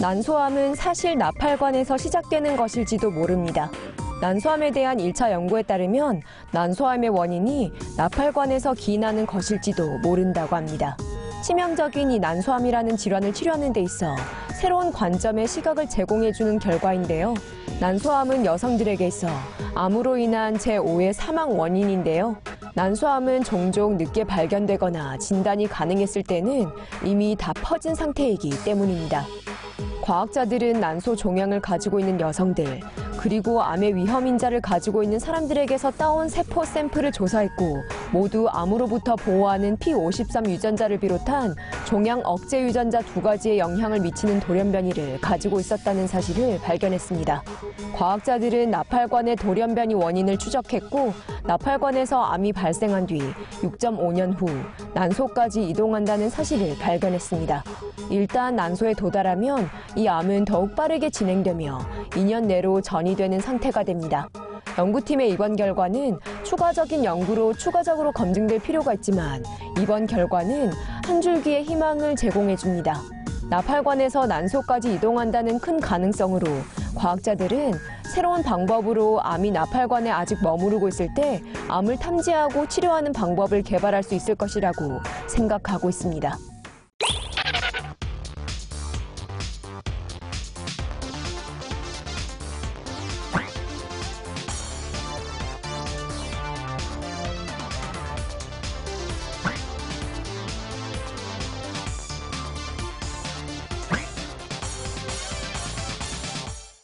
난소암은 사실 나팔관에서 시작되는 것일지도 모릅니다. 난소암에 대한 1차 연구에 따르면 난소암의 원인이 나팔관에서 기인하는 것일지도 모른다고 합니다. 치명적인 이 난소암이라는 질환을 치료하는 데 있어 새로운 관점의 시각을 제공해주는 결과인데요. 난소암은 여성들에게 있어 암으로 인한 제5의 사망 원인인데요. 난소암은 종종 늦게 발견되거나 진단이 가능했을 때는 이미 다 퍼진 상태이기 때문입니다. 과학자들은 난소 종양을 가지고 있는 여성들, 그리고 암의 위험 인자를 가지고 있는 사람들에게서 따온 세포 샘플을 조사했고 모두 암으로부터 보호하는 P53 유전자를 비롯한 종양 억제 유전자 2가지의 영향을 미치는 돌연변이를 가지고 있었다는 사실을 발견했습니다. 과학자들은 나팔관의 돌연변이 원인을 추적했고 나팔관에서 암이 발생한 뒤 6.5년 후 난소까지 이동한다는 사실을 발견했습니다. 일단 난소에 도달하면 이 암은 더욱 빠르게 진행되며 2년 내로 전이되는 상태가 됩니다. 연구팀의 이번 결과는 추가적인 연구로 추가적으로 검증될 필요가 있지만 이번 결과는 한 줄기의 희망을 제공해줍니다. 나팔관에서 난소까지 이동한다는 큰 가능성으로 과학자들은 새로운 방법으로 암이 나팔관에 아직 머무르고 있을 때 암을 탐지하고 치료하는 방법을 개발할 수 있을 것이라고 생각하고 있습니다.